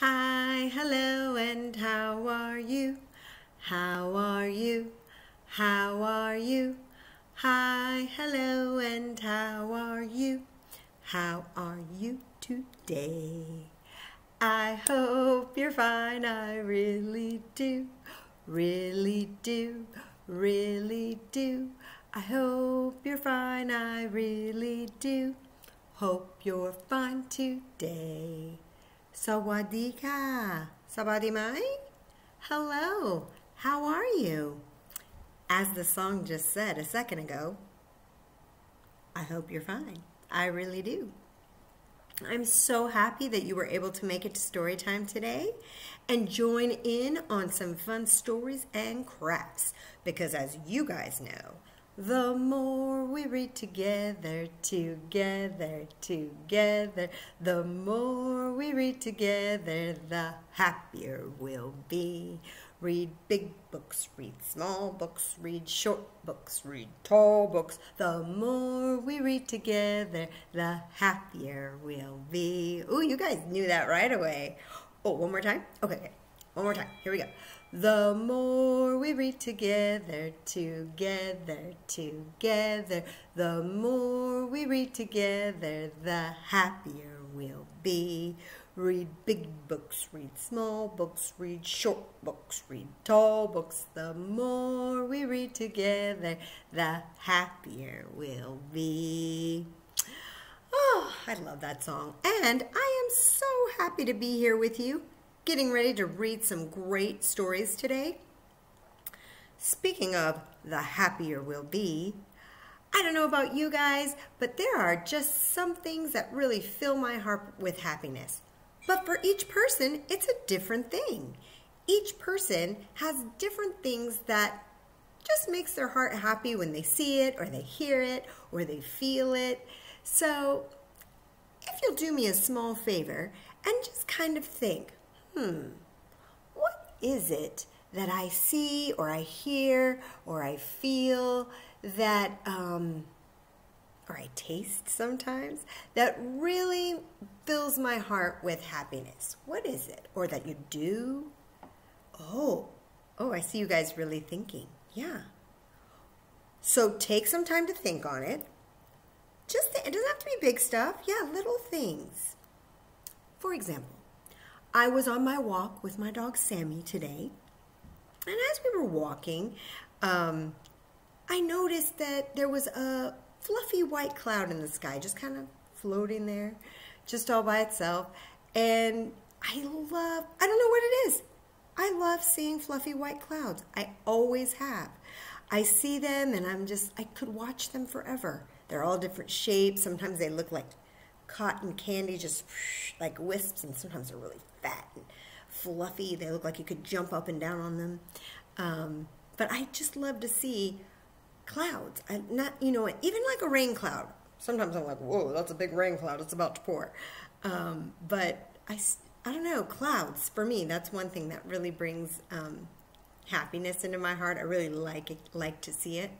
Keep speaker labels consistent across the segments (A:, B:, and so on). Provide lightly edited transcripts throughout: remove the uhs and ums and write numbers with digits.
A: Hi, hello, and how are you? How are you? How are you? Hi, hello, and how are you? How are you today? I hope you're fine, I really do, really do, really do. I hope you're fine, I really do. Hope you're fine today. Sawadee-ka. Sabadi mai? Hello. How are you? As the song just said a second ago, I hope you're fine. I really do. I'm so happy that you were able to make it to story time today and join in on some fun stories and crafts, because as you guys know, the more we read together, together, the more we read together, the happier we'll be. Read big books, read small books, read short books, read tall books. The more we read together, the happier we'll be. Ooh, you guys knew that right away. Oh, one more time? Okay. One more time. Here we go. The more we read together, together, the more we read together, the happier we'll be. Read big books, read small books, read short books, read tall books. The more we read together, the happier we'll be. Oh, I love that song. And I am so happy to be here with you, getting ready to read some great stories today. Speaking of the happier we'll be, I don't know about you guys, but there are just some things that really fill my heart with happiness. But for each person, it's a different thing. Each person has different things that just makes their heart happy when they see it, or they hear it, or they feel it. So if you'll do me a small favor and just kind of think, what is it that I see or I hear or I feel that, or I taste sometimes, that really fills my heart with happiness? What is it? Or that you do? Oh, I see you guys really thinking. Yeah. So take some time to think on it. It doesn't have to be big stuff. Yeah, little things. For example, I was on my walk with my dog Sammy today, and as we were walking, I noticed that there was a fluffy white cloud in the sky, just kind of floating there, just all by itself. And I don't know what it is. I love seeing fluffy white clouds. I always have. I see them and I could watch them forever. They're all different shapes. Sometimes they look like cotton candy, just like wisps, and sometimes they're really fat and fluffy. They look like you could jump up and down on them. But I just love to see clouds. Even like a rain cloud. Sometimes I'm like, whoa, that's a big rain cloud. It's about to pour. But I don't know, clouds, for me, that's one thing that really brings happiness into my heart. I really like to see it.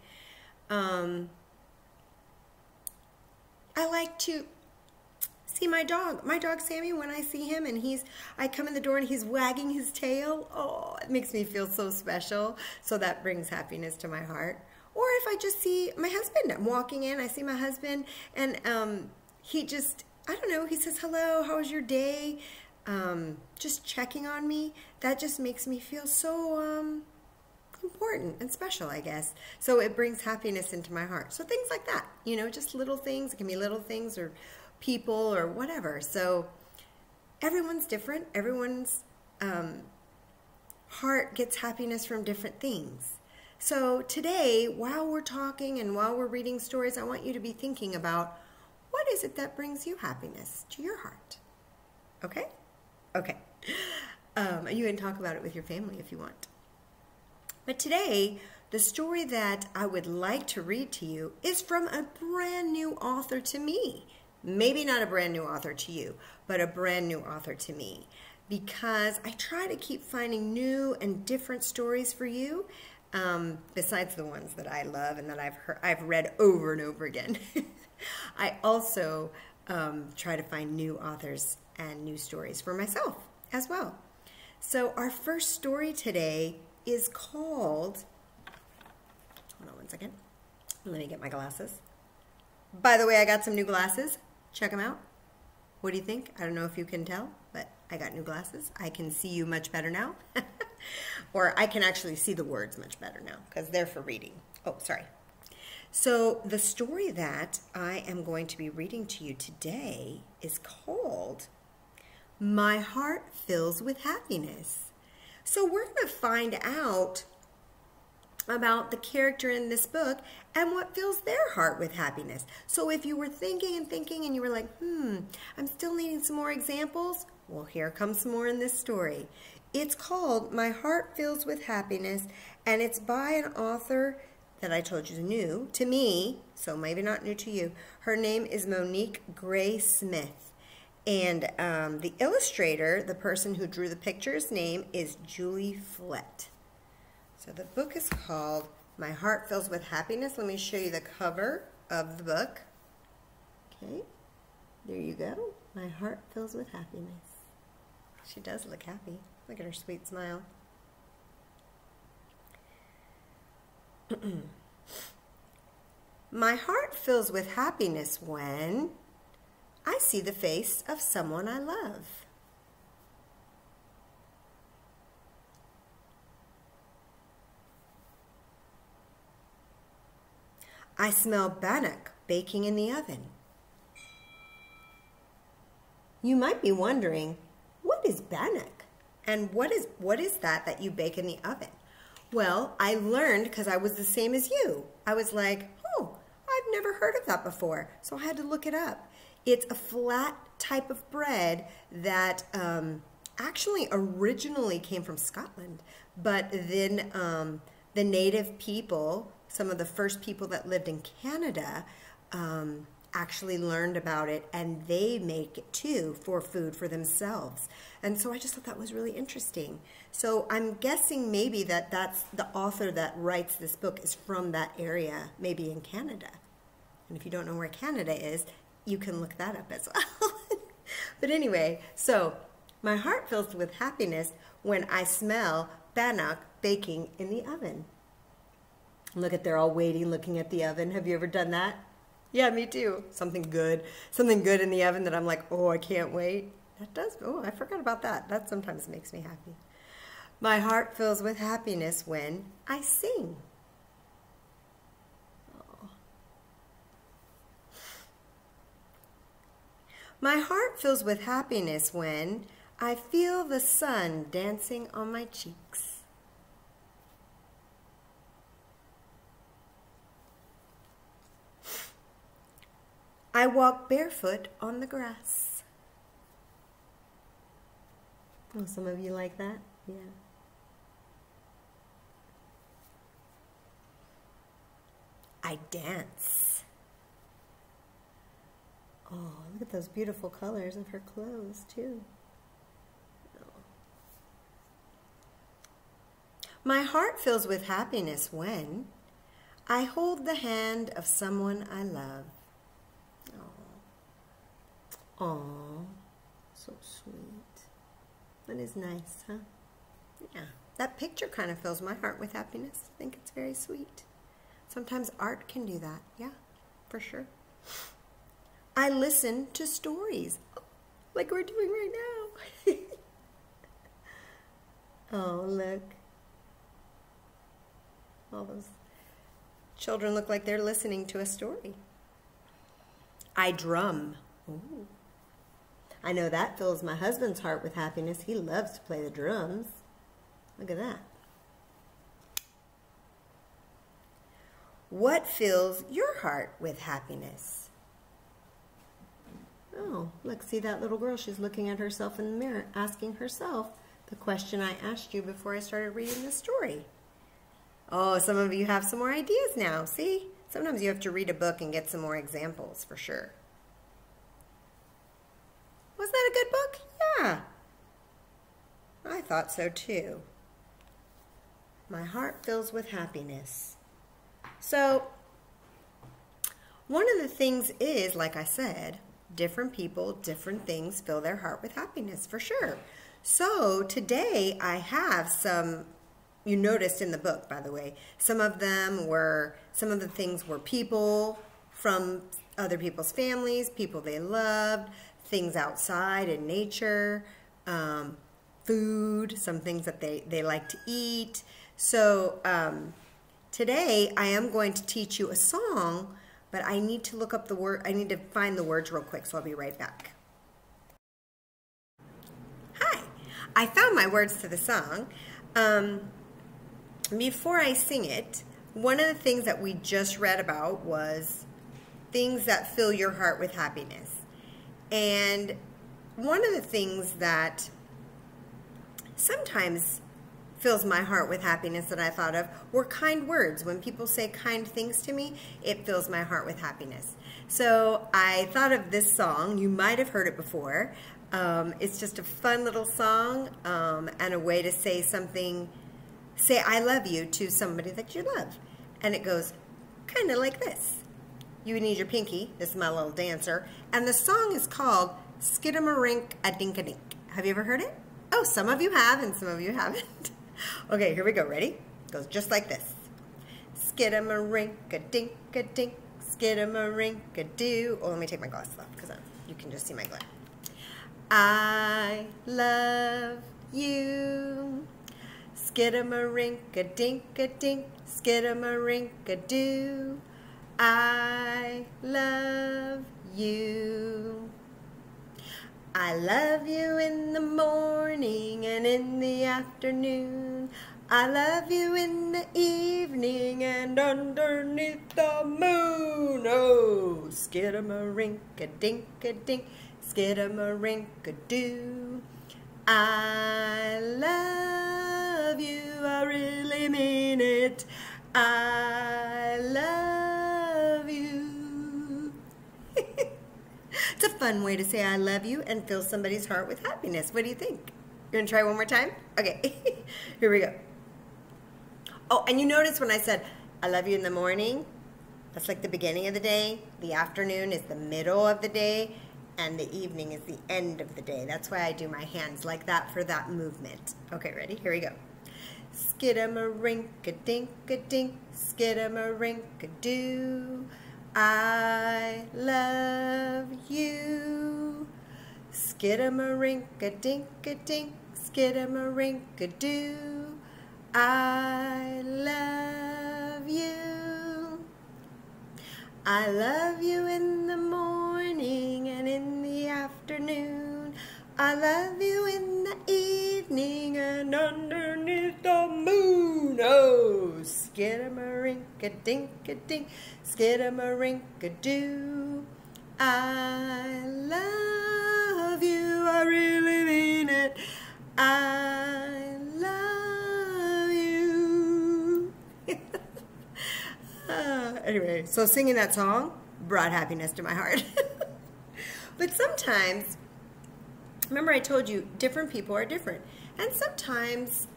A: I like to see my dog Sammy, when I see him and I come in the door and he's wagging his tail. Oh, it makes me feel so special. So that brings happiness to my heart. Or if I just see my husband, I'm walking in, I see my husband, and he just, I don't know, he says, hello, how was your day? Just checking on me. That just makes me feel so important and special, I guess. So it brings happiness into my heart. So things like that, just little things. It can be little things or people or whatever. So everyone's different. Everyone's heart gets happiness from different things. So today, while we're talking and while we're reading stories, I want you to be thinking about, what is it that brings you happiness to your heart? Okay? Okay. You can talk about it with your family if you want. But today, the story that I would like to read to you is from a brand new author to me. Maybe not a brand new author to you, but a brand new author to me. Because I try to keep finding new and different stories for you, besides the ones that I love and that I've read over and over again. I also try to find new authors and new stories for myself as well. So our first story today is called, hold on one second, let me get my glasses. By the way, I got some new glasses. Check them out. What do you think? I don't know if you can tell, but I got new glasses. I can see you much better now. Or I can actually see the words much better now because they're for reading. Oh, sorry. So the story that I am going to be reading to you today is called My Heart Fills with Happiness. So we're going to find out about the character in this book and what fills their heart with happiness. So if you were thinking and thinking and you were like, I'm still needing some more examples, well, here comes some more in this story. It's called My Heart Fills with Happiness, and it's by an author that I told you is new to me, so maybe not new to you. Her name is Monique Gray Smith. And the illustrator, the person who drew the pictures, name is Julie Flett. So the book is called My Heart Fills with Happiness. Let me show you the cover of the book. Okay, there you go. My Heart Fills with Happiness. She does look happy. Look at her sweet smile. My heart fills with happiness when I see the face of someone I love. I smell bannock baking in the oven. You might be wondering, what is bannock? And what is that you bake in the oven? Well, I learned because I was the same as you. I was like, oh, I've never heard of that before. So I had to look it up. It's a flat type of bread that actually originally came from Scotland. But then the native people, some of the first people that lived in Canada, actually learned about it, and they make it too for food for themselves. And so I just thought that was really interesting. So I'm guessing maybe that's the author that writes this book is from that area, maybe in Canada. And if you don't know where Canada is, you can look that up as well. But anyway, so my heart fills with happiness when I smell bannock baking in the oven. Look at, they're all waiting, looking at the oven. Have you ever done that? Yeah, me too. Something good in the oven that I'm like, oh, I can't wait. That does, oh, I forgot about that. That sometimes makes me happy. My heart fills with happiness when I sing. Oh. My heart fills with happiness when I feel the sun dancing on my cheeks. I walk barefoot on the grass. Oh, some of you like that? Yeah. I dance. Oh, look at those beautiful colors of her clothes, too. Oh. My heart fills with happiness when I hold the hand of someone I love. Oh, so sweet. That is nice, huh? Yeah, that picture kind of fills my heart with happiness. I think it's very sweet. Sometimes art can do that. Yeah, for sure. I listen to stories, like we're doing right now. Oh, look. All those children look like they're listening to a story. I drum. Ooh. I know that fills my husband's heart with happiness. He loves to play the drums. Look at that. What fills your heart with happiness? Oh, look, see that little girl? She's looking at herself in the mirror, asking herself the question I asked you before I started reading the story. Oh, some of you have some more ideas now. See? Sometimes you have to read a book and get some more examples for sure. Wasn't that a good book? Yeah. I thought so too. My heart fills with happiness. So, one of the things is, like I said, different people, different things fill their heart with happiness, for sure. So today I have some, you noticed in the book, by the way, some of the things were people from other people's families, people they loved, things outside in nature, food, some things that they like to eat. So today I am going to teach you a song, but I need to look up the word, I need to find the words real quick, so I'll be right back. Hi, I found my words to the song. Before I sing it, one of the things that we just read about was things that fill your heart with happiness. And one of the things that sometimes fills my heart with happiness that I thought of were kind words. When people say kind things to me, it fills my heart with happiness. So I thought of this song. You might have heard it before. It's just a fun little song and a way to say something, say I love you to somebody that you love. And it goes kind of like this. You need your pinky. This is my little dancer. And the song is called Skidamarink-a-Dink-a-Dink. Have you ever heard it? Oh, some of you have and some of you haven't. Okay, here we go. Ready? It goes just like this. Skidamarink-a-dink-a-dink, skidamarink-a-doo. Oh, let me take my glasses off because you can just see my glare. I love you. Skidamarink-a-dink-a-dink, skidamarink-a-doo. I love you. I love you in the morning and in the afternoon. I love you in the evening and underneath the moon. Oh, skidamarink-a-dink-a-dink, skidamarink-a-doo. I love you, I really mean it. I love you. It's a fun way to say I love you and fill somebody's heart with happiness. What do you think? You're gonna try one more time? Okay, here we go. Oh, and you notice when I said I love you in the morning, that's like the beginning of the day. The afternoon is the middle of the day, and the evening is the end of the day. That's why I do my hands like that for that movement. Okay, ready? Here we go. Skidamarink-a-dink-a-dink, skidamarink-a-doo. I love you. Skidamarink-a-dink-a-dink, skidamarink-a-doo. I love you. I love you in the morning and in the afternoon. I love you in the evening and underneath the moon. Oh, skidamarink-a-dink-a-dink, skidamarink-a-doo. I love you, I really mean it. I love you. Anyway, so singing that song brought happiness to my heart. But sometimes, remember I told you different people are different. And sometimes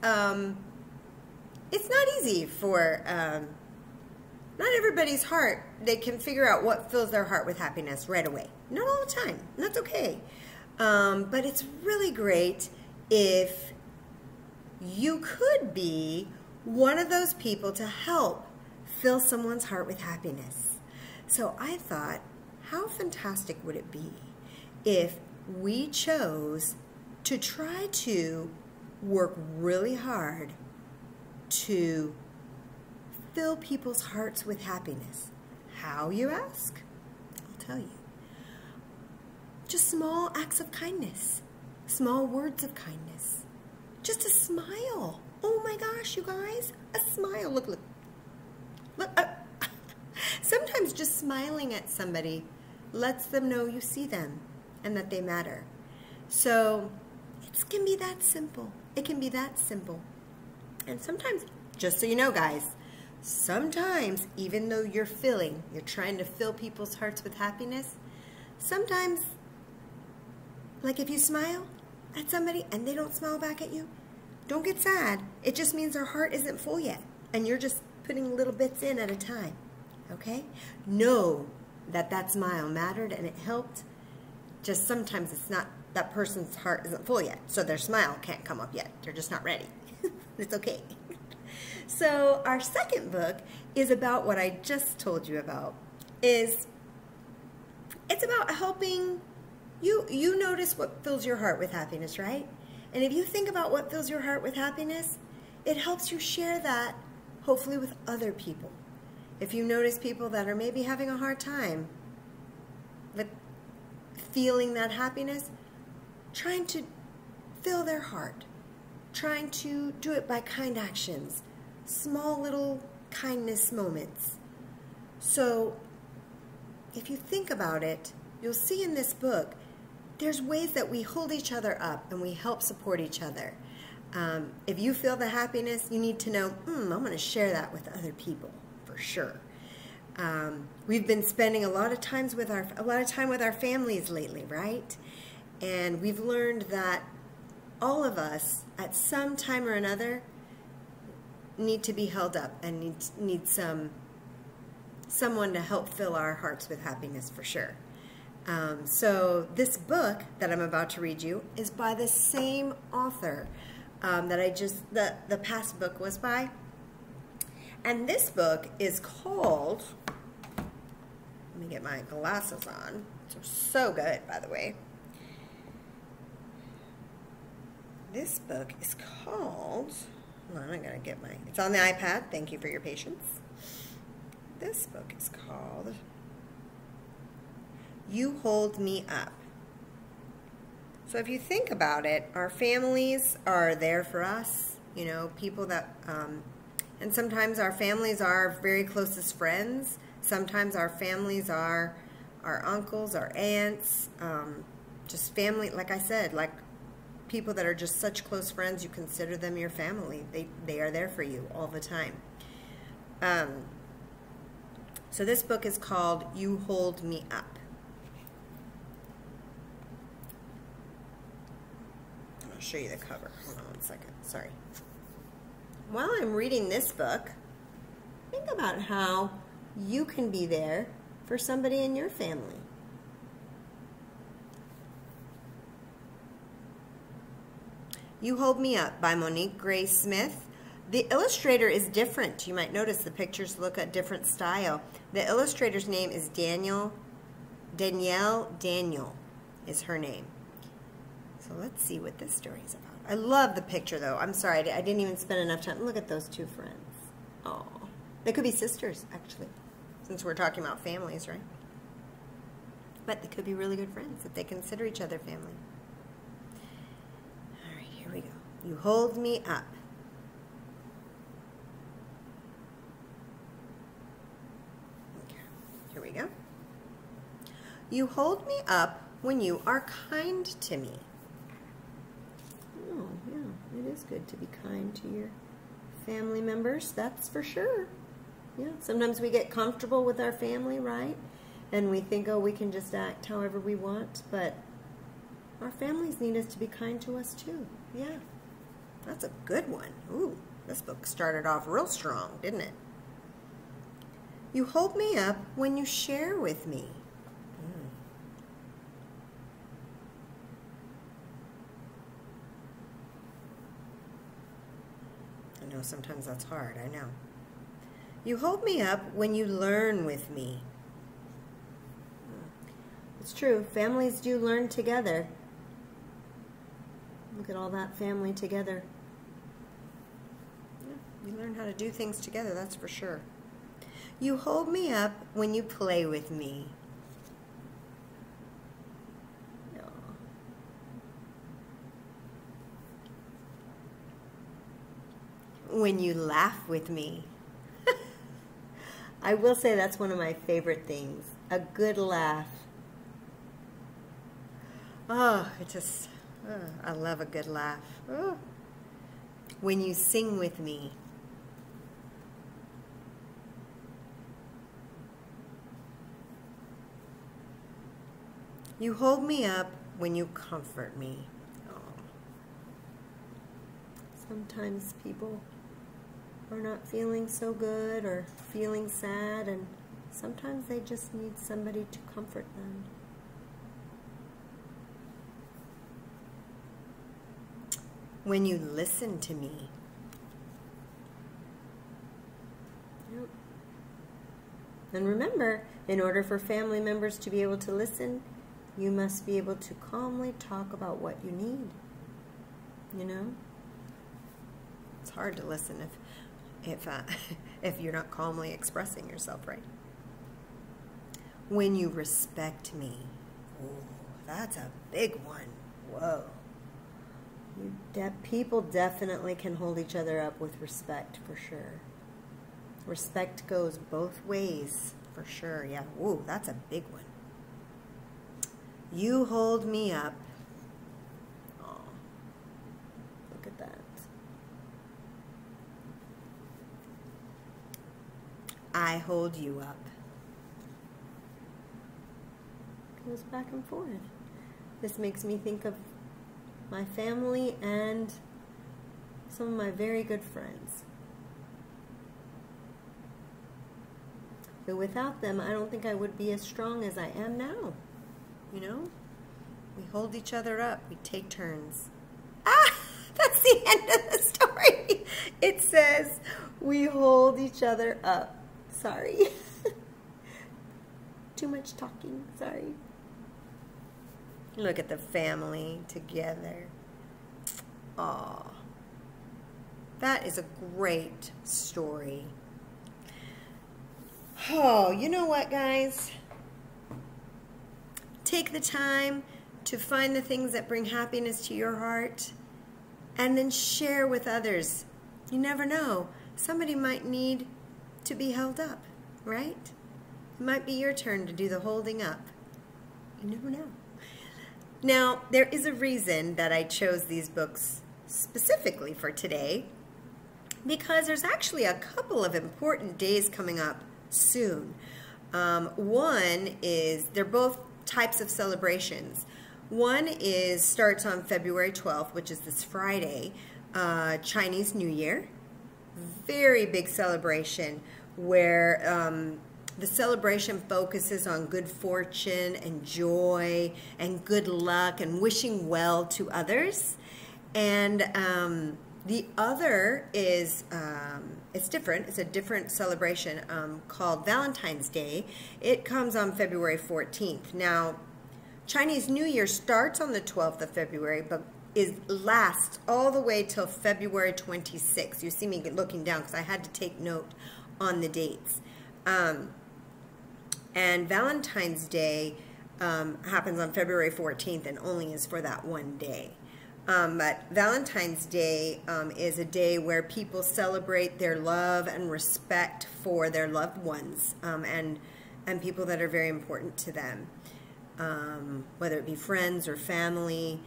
A: it's not easy for, not everybody's heart, they can figure out what fills their heart with happiness right away. Not all the time, and that's okay. But it's really great if you could be one of those people to help fill someone's heart with happiness. So I thought, how fantastic would it be if we chose to try to work really hard to fill people's hearts with happiness. How, you ask? I'll tell you. Just small acts of kindness, small words of kindness, just a smile. Oh my gosh, you guys, a smile. Look, look. Look. Sometimes just smiling at somebody lets them know you see them and that they matter. So it can be that simple. It can be that simple. And sometimes, just so you know, guys, sometimes even though you're trying to fill people's hearts with happiness, sometimes, like if you smile at somebody and they don't smile back at you, don't get sad. It just means their heart isn't full yet, and you're just putting little bits in at a time, okay? Know that that smile mattered and it helped. Just sometimes it's not that person's heart isn't full yet, so their smile can't come up yet. They're just not ready. It's okay. So our second book is about what I just told you about. It's about helping you notice what fills your heart with happiness, right? And if you think about what fills your heart with happiness, it helps you share that, hopefully, with other people. If you notice people that are maybe having a hard time with feeling that happiness, trying to fill their heart, trying to do it by kind actions, small little kindness moments. So if you think about it, you'll see in this book, there's ways that we hold each other up and we help support each other. If you feel the happiness, you need to know, I'm going to share that with other people for sure. We've been spending a lot of time with our families lately, right? And we've learned that all of us, at some time or another, need to be held up and need someone to help fill our hearts with happiness for sure. So this book that I'm about to read you is by the same author that the past book was by. And this book is called, let me get my glasses on. It's so good, by the way. This book is called, well, I'm going to get it's on the iPad. Thank you for your patience. This book is called You Hold Me Up. So if you think about it, our families are there for us, you know, people that, and sometimes our families are our very closest friends. Sometimes our families are our uncles, our aunts, just family, like I said, like people that are just such close friends, you consider them your family. They are there for you all the time. So this book is called You Hold Me Up. I'll show you the cover. Hold on one second. Sorry. While I'm reading this book, think about how you can be there for somebody in your family. You Hold Me Up by Monique Gray Smith. The illustrator is different. You might notice the pictures look at different style. The illustrator's name is Danielle Daniel is her name. So let's see what this story is about. I love the picture though. I'm sorry, I didn't even spend enough time. Look at those two friends. Oh, they could be sisters actually, since we're talking about families, right? But they could be really good friends if they consider each other family. All right, here we go. You hold me up. Okay, here we go. You hold me up when you are kind to me. Oh, yeah, it is good to be kind to your family members, that's for sure. Yeah, sometimes we get comfortable with our family, right? And we think, oh, we can just act however we want, but our families need us to be kind to us too. Yeah, that's a good one. Ooh, this book started off real strong, didn't it? You hold me up when you share with me. I know sometimes that's hard, I know. You hold me up when you learn with me. It's true, families do learn together. Look at all that family together. Yeah, you learn how to do things together, that's for sure. You hold me up when you play with me. When you laugh with me. I will say that's one of my favorite things. A good laugh. Oh, I love a good laugh. Oh. When you sing with me. You hold me up when you comfort me. Oh. Sometimes people are not feeling so good or feeling sad, and sometimes they just need somebody to comfort them. When you listen to me. Yep. And remember, in order for family members to be able to listen, you must be able to calmly talk about what you need. You know? It's hard to listen if you're not calmly expressing yourself, right? When you respect me. Ooh, that's a big one. Whoa. People definitely can hold each other up with respect, for sure. Respect goes both ways, for sure. Yeah, ooh, that's a big one. You hold me up. Oh, look at that. I hold you up. Goes back and forth. This makes me think of my family and some of my very good friends. But without them, I don't think I would be as strong as I am now. You know? We hold each other up. We take turns. Ah! That's the end of the story. It says, we hold each other up. Sorry. Too much talking. Sorry. Look at the family together. Aw. That is a great story. Oh, you know what, guys? Take the time to find the things that bring happiness to your heart and then share with others. You never know. Somebody might need to be held up, right? It might be your turn to do the holding up. You never know. Now, there is a reason that I chose these books specifically for today, because there's actually a couple of important days coming up soon. One is, they're both types of celebrations. One starts on February 12th, which is this Friday, Chinese New Year. Very big celebration where the celebration focuses on good fortune and joy and good luck and wishing well to others. And the other is, it's different. It's a different celebration called Valentine's Day. It comes on February 14th. Now, Chinese New Year starts on the 12th of February, but lasts all the way till February 26th. You see me looking down because I had to take note on the dates. And Valentine's Day happens on February 14th and only is for that one day. But Valentine's Day is a day where people celebrate their love and respect for their loved ones and people that are very important to them, whether it be friends or family,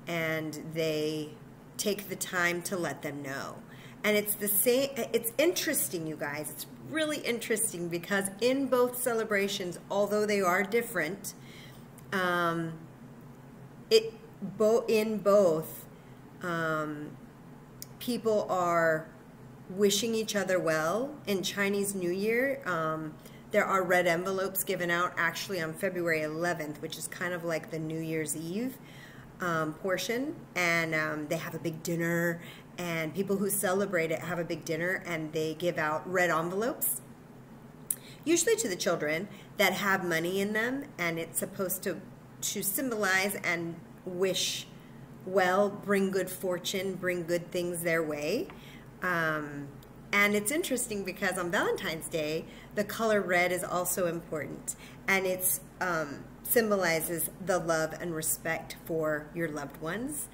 A: and they take the time to let them know. And it's the same. It's interesting, you guys. It's really interesting because in both celebrations, although they are different, in both, people are wishing each other well. In Chinese New Year, there are red envelopes given out actually on February 11th, which is kind of like the New Year's Eve portion, and they have a big dinner, and people who celebrate it have a big dinner, and they give out red envelopes, usually to the children, that have money in them, and it's supposed to symbolize and wish well, bring good fortune, bring good things their way. And it's interesting because on Valentine's Day, the color red is also important, and it's symbolizes the love and respect for your loved ones.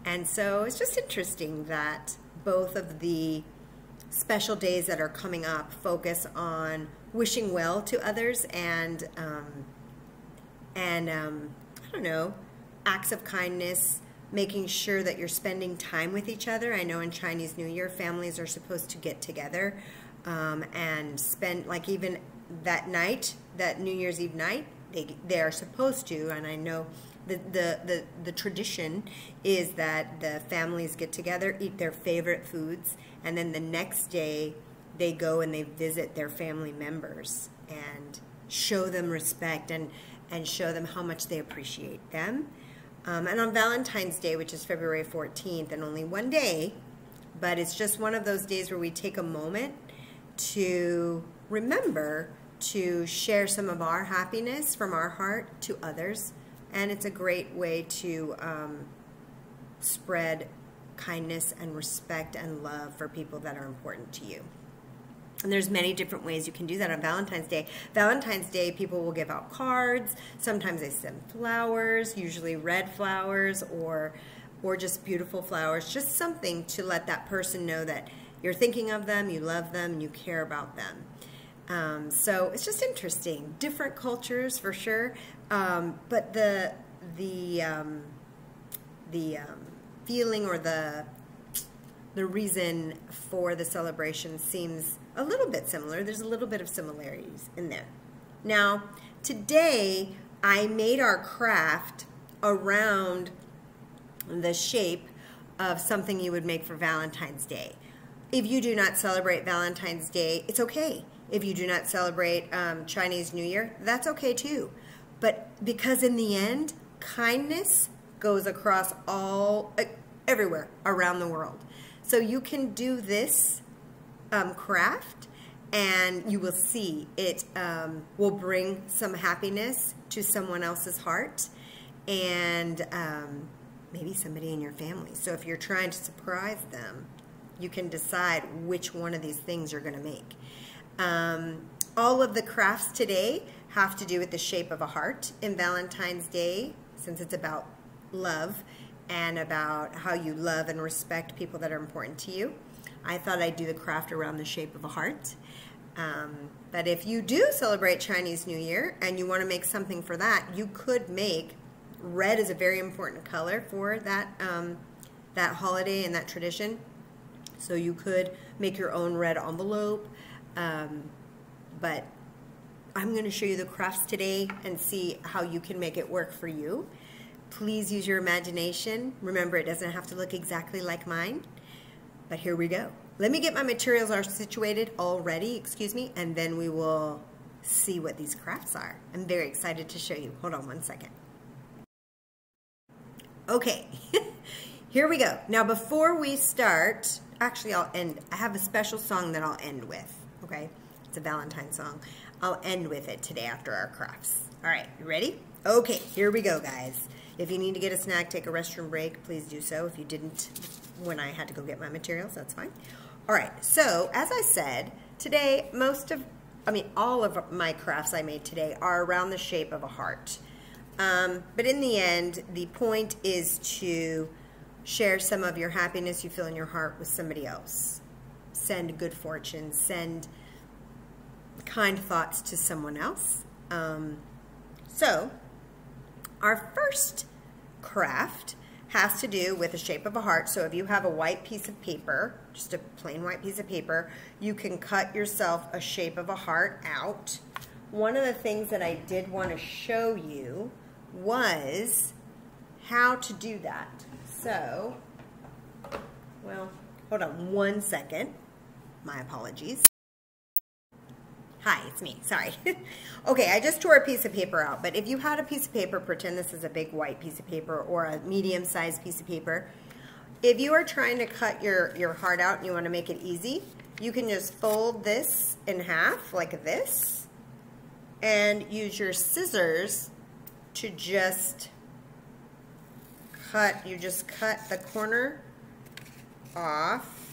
A: And so it's just interesting that both of the special days that are coming up focus on wishing well to others and I don't know, acts of kindness, making sure that you're spending time with each other. I know in Chinese New Year, families are supposed to get together and spend, like even that night, that New Year's Eve night, they are supposed to, and I know the tradition is that the families get together, eat their favorite foods, and then the next day they go and they visit their family members and show them respect and show them how much they appreciate them. And on Valentine's Day, which is February 14th, and only one day, but it's just one of those days where we take a moment to remember to share some of our happiness from our heart to others. And it's a great way to spread kindness and respect and love for people that are important to you. And there's many different ways you can do that on Valentine's Day. Valentine's Day, people will give out cards. Sometimes they send flowers, usually red flowers or just beautiful flowers. Just something to let that person know that you're thinking of them, you love them, and you care about them. So it's just interesting. Different cultures for sure, but the feeling or the reason for the celebration seems a little bit similar. There's a little bit of similarities in there. Now, today I made our craft around the shape of something you would make for Valentine's Day. If you do not celebrate Valentine's Day, it's okay. If you do not celebrate Chinese New Year, that's okay too. But because in the end, kindness goes across everywhere around the world. So you can do this craft and you will see it will bring some happiness to someone else's heart and maybe somebody in your family. So if you're trying to surprise them, you can decide which one of these things you're going to make. All of the crafts today have to do with the shape of a heart in Valentine's Day, since it's about love and about how you love and respect people that are important to you. I thought I'd do the craft around the shape of a heart. But if you do celebrate Chinese New Year and you want to make something for that, you could make, red is a very important color for that, that holiday and that tradition. So you could make your own red envelope. But I'm going to show you the crafts today and see how you can make it work for you. Please use your imagination. Remember, it doesn't have to look exactly like mine. But here we go. Let me get my materials are situated already, and then we will see what these crafts are. I'm very excited to show you. Hold on one second. Okay, here we go. Now before we start, actually I have a special song that I'll end with, okay? It's a Valentine song. I'll end with it today after our crafts. All right, you ready? Okay, here we go, guys. If you need to get a snack, take a restroom break, please do so. If you didn't when I had to go get my materials, that's fine. All right, so as I said, today all of my crafts I made today are around the shape of a heart. But in the end, the point is to share some of your happiness you feel in your heart with somebody else. Send good fortune, send kind thoughts to someone else. So our first craft has to do with the shape of a heart. So if you have a white piece of paper, just a plain white piece of paper, you can cut yourself a shape of a heart out. One of the things that I did want to show you was how to do that. So, well, hold on one second. My apologies. Hi, it's me, sorry. Okay, I just tore a piece of paper out, but if you had a piece of paper, pretend this is a big white piece of paper or a medium-sized piece of paper. If you are trying to cut your heart out and you want to make it easy, you can just fold this in half like this and use your scissors to just cut, you just cut the corner off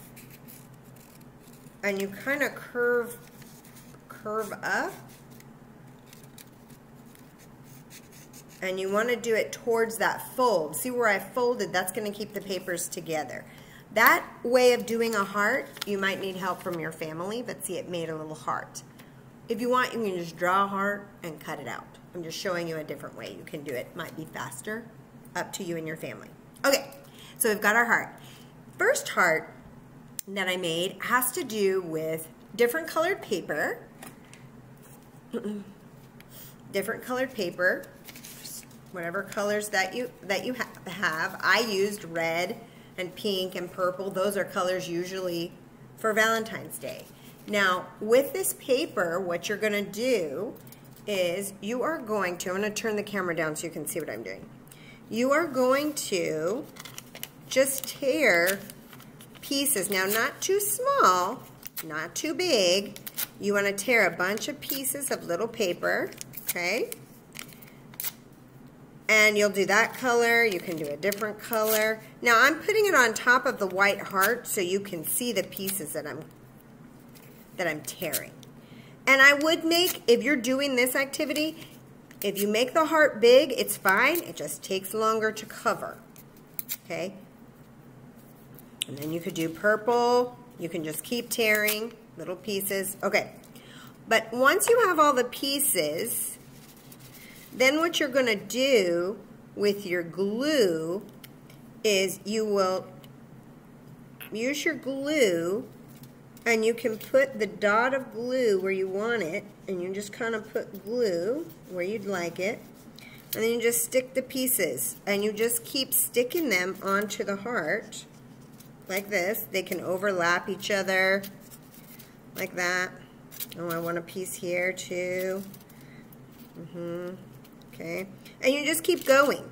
A: and you kind of curve up, and you want to do it towards that fold. See where I folded? That's going to keep the papers together. That way of doing a heart, you might need help from your family, but see, it made a little heart. If you want, you can just draw a heart and cut it out. I'm just showing you a different way you can do it. Might be faster, up to you and your family. Okay, so we've got our heart. First heart that I made has to do with different colored paper. Different colored paper, whatever colors that you have. I used red and pink and purple. Those are colors usually for Valentine's Day. Now, with this paper, what you're going to do is you are going to, I'm going to turn the camera down so you can see what I'm doing. you are going to just tear pieces. Now, not too small, not too big. You want to tear a bunch of pieces of little paper, okay? And you'll do that color. You can do a different color. Now, I'm putting it on top of the white heart so you can see the pieces that I'm tearing. And I would make, if you're doing this activity, if you make the heart big, it's fine. It just takes longer to cover, okay? And then you could do purple. You can just keep tearing little pieces. Okay, but once you have all the pieces, then what you're going to do with your glue is you will use your glue, and you can put the dot of glue where you want it, and you just kind of put glue where you'd like it, and then you just stick the pieces, and you just keep sticking them onto the heart like this. They can overlap each other like that. Oh, I want a piece here too. Okay, and you just keep going,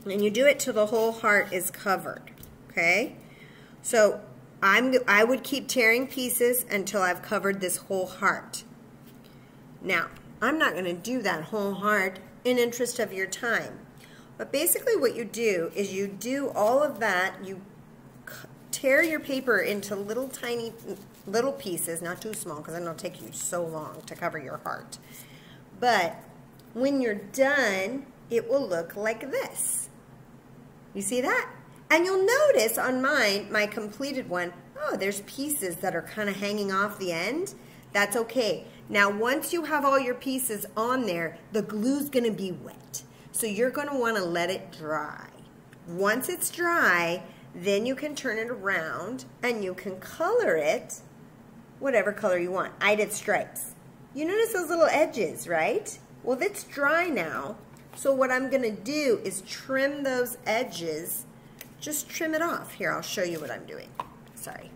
A: and you do it till the whole heart is covered. Okay, so I would keep tearing pieces until I've covered this whole heart. Now, I'm not going to do that whole heart in interest of your time, but basically what you do is you do all of that. You tear your paper into little tiny little pieces, not too small, because then it'll take you so long to cover your heart. But when you're done, it will look like this. You see that? And you'll notice on mine, my completed one, oh, there's pieces that are kind of hanging off the end. That's okay. Now, once you have all your pieces on there, the glue's going to be wet. So you're going to want to let it dry. Once it's dry, then you can turn it around and you can color it whatever color you want. I did stripes. You notice those little edges, right? Well, it's dry now. So what I'm going to do is trim those edges. Just trim it off. Here, I'll show you what I'm doing. Sorry.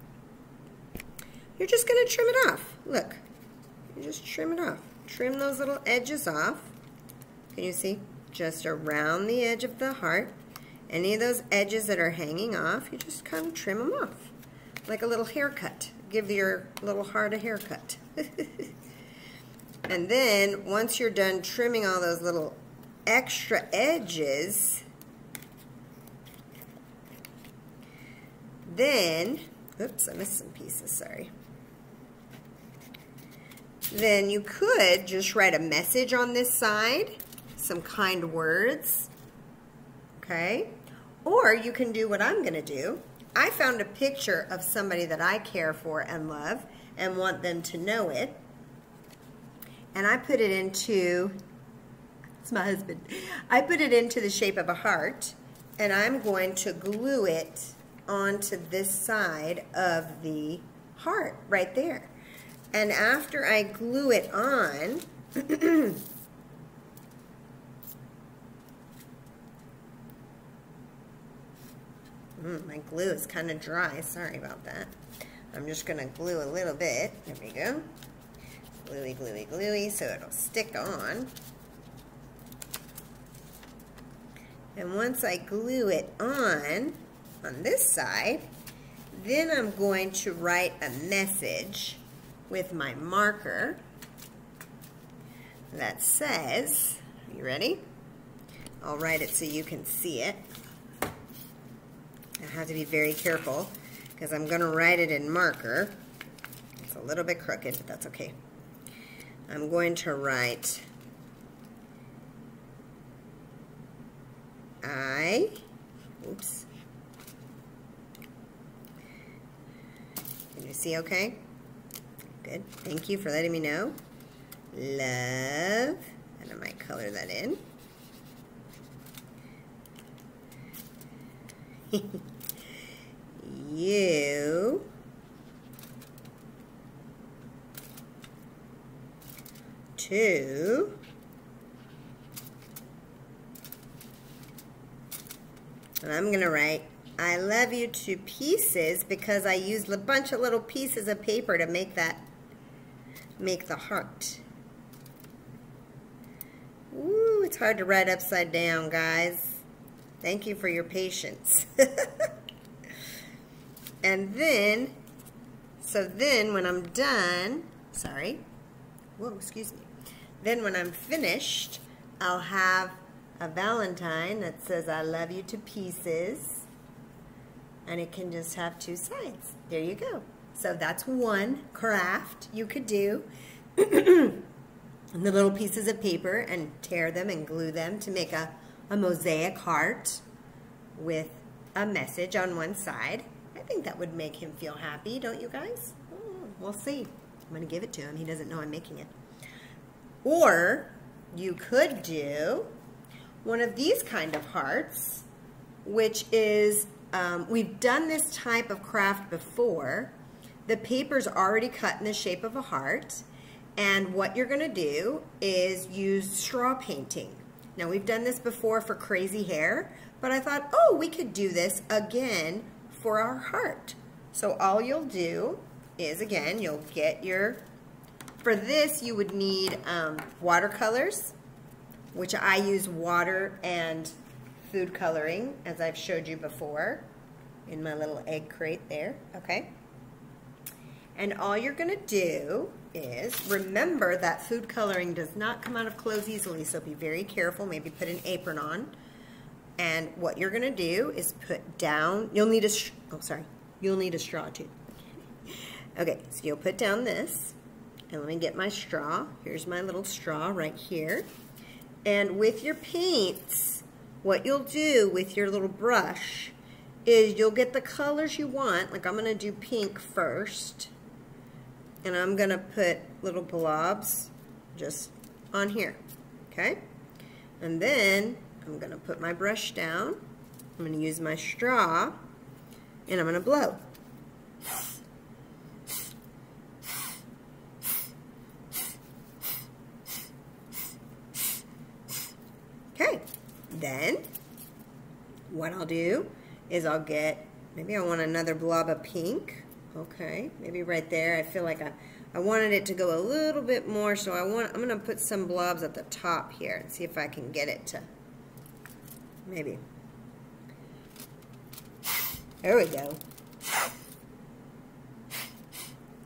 A: You're just going to trim it off. Look. You just trim it off. Trim those little edges off. Can you see? Just around the edge of the heart. Any of those edges that are hanging off, you just kind of trim them off. Like a little haircut. Give your little heart a haircut. And then, once you're done trimming all those little extra edges, then, oops, I missed some pieces, sorry. Then you could just write a message on this side, some kind words, okay? Or you can do what I'm gonna do. I found a picture of somebody that I care for and love and want them to know it. And I put it into, it's my husband, I put it into the shape of a heart, and I'm going to glue it onto this side of the heart right there. And after I glue it on, my glue is kind of dry, sorry about that. I'm just going to glue a little bit, there we go. Gluey, gluey, gluey, so it'll stick on. And once I glue it on this side, then I'm going to write a message with my marker that says, you ready? I'll write it so you can see it. I have to be very careful because I'm going to write it in marker. It's a little bit crooked, but that's okay. I'm going to write oops. Can you see okay? Good. Thank you for letting me know. Love. And I might color that in. You to and I'm going to write I love you to pieces because I used a bunch of little pieces of paper to make the heart. Ooh, it's hard to write upside down, guys. Thank you for your patience. And then, so then when I'm done, excuse me. Then when I'm finished, I'll have a Valentine that says, I love you to pieces. And it can just have two sides. There you go. So that's one craft you could do. The little pieces of paper and tear them and glue them to make a mosaic heart with a message on one side. I think that would make him feel happy, don't you guys? We'll see. I'm going to give it to him. He doesn't know I'm making it. Or you could do one of these kind of hearts, which is, we've done this type of craft before. The paper's already cut in the shape of a heart, and what you're going to do is use straw painting. Now, we've done this before for crazy hair, but I thought, oh, we could do this again for our heart. So all you'll do is, again, you'll get your, for this you would need watercolors, which I use water and food coloring, as I've showed you before in my little egg crate there, okay? And all you're gonna do is, remember that food coloring does not come out of clothes easily, so be very careful, maybe put an apron on. And what you're gonna do is put down, you'll need a straw too. Okay, so you'll put down this, and let me get my straw. Here's my little straw right here. And with your paints, what you'll do with your little brush is you'll get the colors you want. Like I'm gonna do pink first, and I'm gonna put little blobs just on here, okay? And then I'm gonna put my brush down, I'm gonna use my straw, and I'm gonna blow. Okay, then what I'll do is I'll get, maybe I want another blob of pink. Okay, maybe right there. I feel like I wanted it to go a little bit more, so I'm gonna put some blobs at the top here and see if I can get it to, maybe. There we go.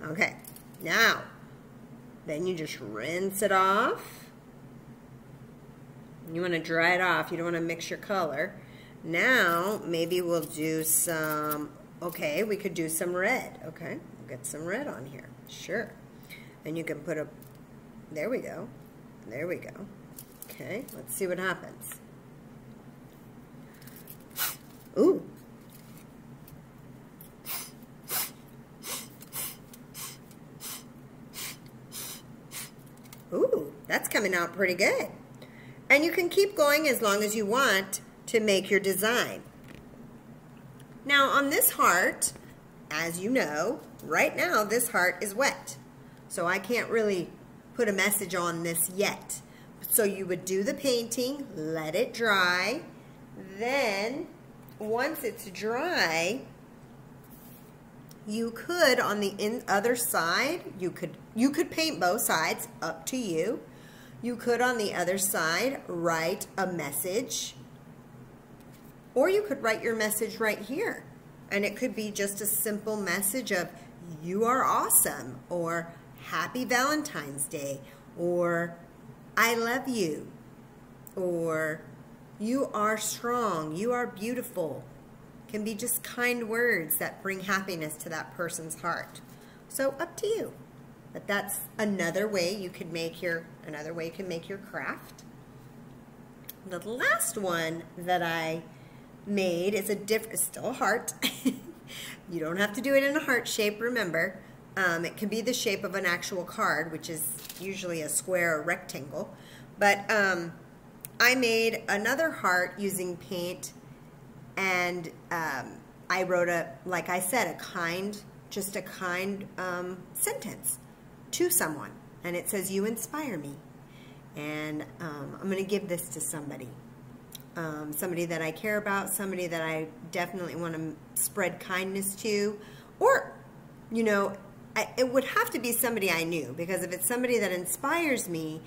A: Okay, now, then you just rinse it off. You wanna dry it off, you don't wanna mix your color. Now, maybe we'll do some, okay, we could do some red, okay? We'll get some red on here, sure. And you can put a, there we go, there we go. Okay, let's see what happens. Ooh. Ooh, that's coming out pretty good. And you can keep going as long as you want to make your design. Now on this heart, as you know, right now this heart is wet. So I can't really put a message on this yet. So you would do the painting, let it dry, then once it's dry, you could on the other side, you could paint both sides, up to you. You could on the other side write a message, or you could write your message right here. And it could be just a simple message of, you are awesome, or Happy Valentine's Day, or I love you, or you are strong, you are beautiful. It can be just kind words that bring happiness to that person's heart. So up to you. But that's another way you could make your, craft. The last one that I made is still a heart. You don't have to do it in a heart shape, remember. It can be the shape of an actual card, which is usually a square or rectangle. But I made another heart using paint, and I wrote like I said, just a kind sentence to someone. And it says, you inspire me. And I'm going to give this to somebody. Somebody that I care about, somebody that I definitely want to spread kindness to, or, you know, it would have to be somebody I knew, because if it's somebody that inspires me,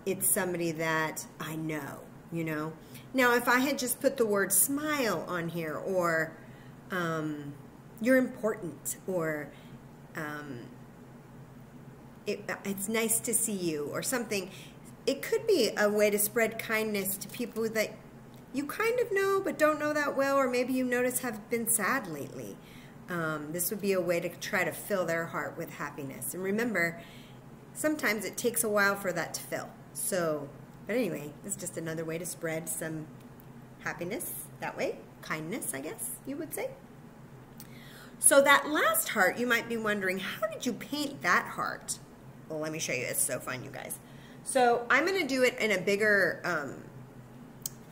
A: it's somebody that I know. you know. Now, if I had just put the word smile on here, or you're important, or it's nice to see you, or something, it could be a way to spread kindness to people that you kind of know but don't know that well, or maybe you notice have been sad lately. This would be a way to try to fill their heart with happiness. And remember, sometimes it takes a while for that to fill. So, but anyway, it's just another way to spread some happiness that way. Kindness, I guess you would say. So that last heart, you might be wondering, how did you paint that heart? Well, let me show you. It's so fun, you guys. So I'm going to do it in a bigger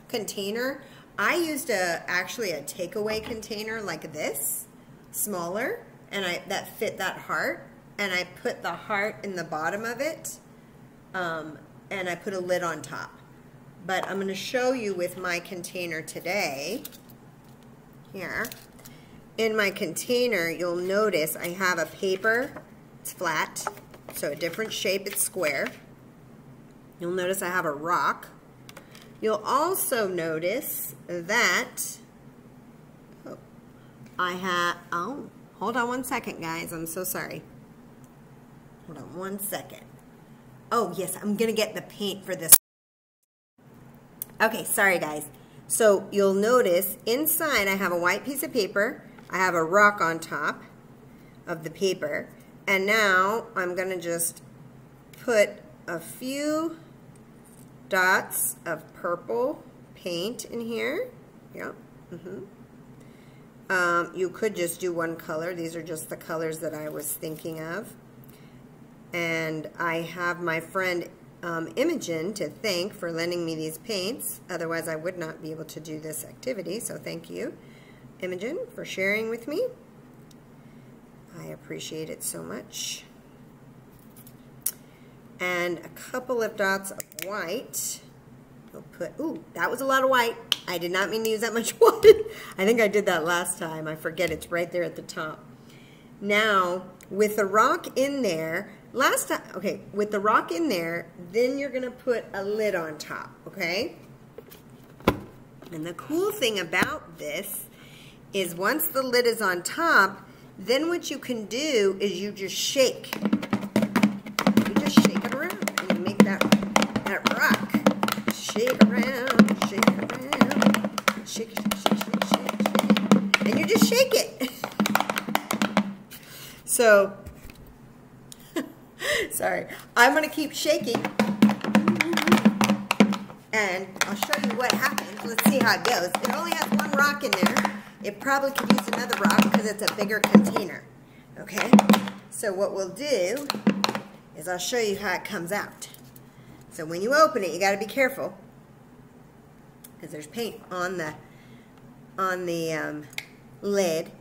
A: container. I used actually a takeaway container like this, smaller, and that fit that heart. And I put the heart in the bottom of it, and I put a lid on top. But I'm going to show you with my container today. Here, in my container, you'll notice I have a paper. It's flat, so a different shape. It's square. You'll notice I have a rock. You'll also notice that hold on one second, guys. I'm so sorry. Hold on one second. Oh, yes, I'm going to get the paint for this. Okay, sorry, guys. So you'll notice inside I have a white piece of paper. I have a rock on top of the paper. And now I'm going to just put a few dots of purple paint in here. Yep. You could just do one color. These are just the colors that I was thinking of. And I have my friend Imogen to thank for lending me these paints. Otherwise, I would not be able to do this activity. So thank you, Imogen, for sharing with me. I appreciate it so much. And a couple of dots of white. We'll put, ooh, that was a lot of white. I did not mean to use that much white. I think I did that last time. I forget, it's right there at the top. Now, with the rock in there, with the rock in there, then you're going to put a lid on top, okay? And the cool thing about this is once the lid is on top, then what you can do is you just shake. You just shake it around and you make that rock. Shake around, shake around, shake, shake, shake, shake, shake. And you just shake it. So, sorry, I'm going to keep shaking, and I'll show you what happens. Let's see how it goes. It only has one rock in there. It probably could use another rock because it's a bigger container. Okay, so what we'll do is I'll show you how it comes out. So when you open it, you got to be careful because there's paint on the lid.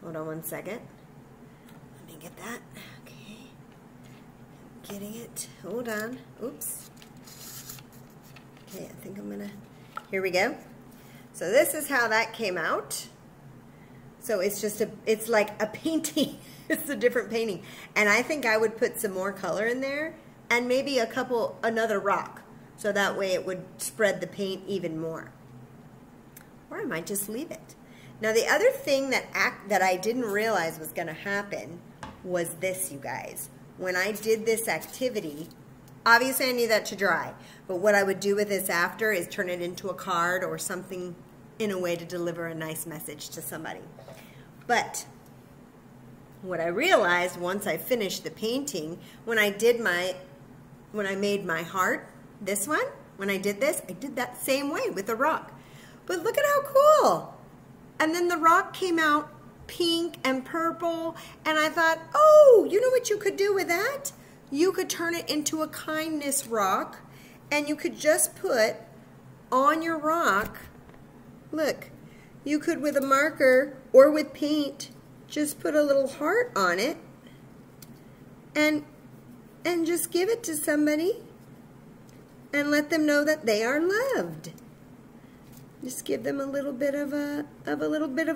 A: Hold on one second. Let me get that. Getting it. Hold on. Oops. Okay, I think I'm gonna. Here we go. So this is how that came out. So it's just it's like a painting. It's a different painting. And I think I would put some more color in there and maybe another rock. So that way it would spread the paint even more. Or I might just leave it. Now the other thing that I didn't realize was gonna happen was this, you guys. When I did this activity, obviously I need that to dry, but what I would do with this after is turn it into a card or something in a way to deliver a nice message to somebody. But what I realized once I finished the painting, when I made my heart, this one, when I did this, I did that same way with the rock. But look at how cool. And then the rock came out pink and purple, and I thought, oh, you know what you could do with that? You could turn it into a kindness rock, and you could just put on your rock, look, you could with a marker or with paint, just put a little heart on it, and just give it to somebody, and let them know that they are loved. Just give them a little bit of a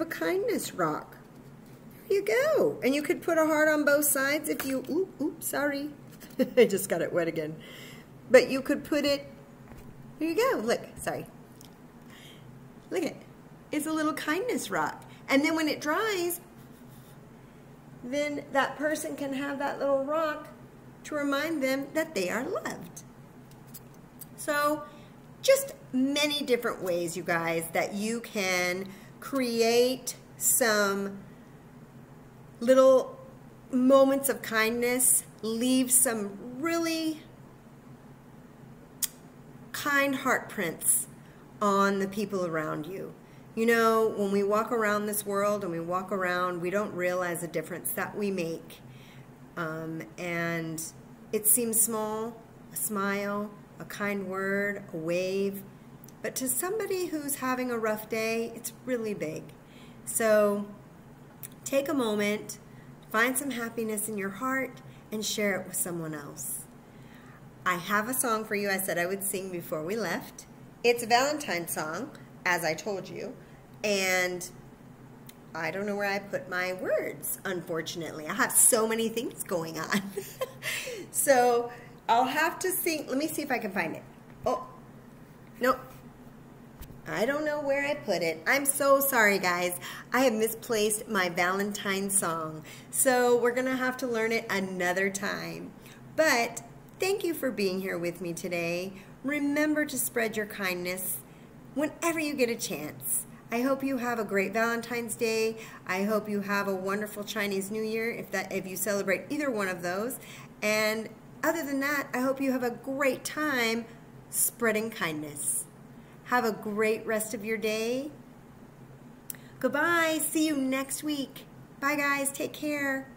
A: kindness rock. There you go. And you could put a heart on both sides if you, oops, sorry. I just got it wet again. But you could put it Here you go. Look, sorry. Look at it. It's a little kindness rock. And then when it dries, then that person can have that little rock to remind them that they are loved. So just many different ways, you guys, that you can create some little moments of kindness, leave some really kind heart prints on the people around you. You know, when we walk around this world and we walk around, we don't realize the difference that we make. And it seems small, a smile, a kind word, a wave. But to somebody who's having a rough day, it's really big. So take a moment, find some happiness in your heart, and share it with someone else. I have a song for you I said I would sing before we left. It's a Valentine's song, as I told you, and I don't know where I put my words, unfortunately. I have so many things going on. So I'll have to sing. Let me see if I can find it. Oh, nope. I don't know where I put it. I'm so sorry, guys. I have misplaced my Valentine's song. So we're going to have to learn it another time. But thank you for being here with me today. Remember to spread your kindness whenever you get a chance. I hope you have a great Valentine's Day. I hope you have a wonderful Chinese New Year if you celebrate either one of those. And other than that, I hope you have a great time spreading kindness. Have a great rest of your day. Goodbye. See you next week. Bye, guys. Take care.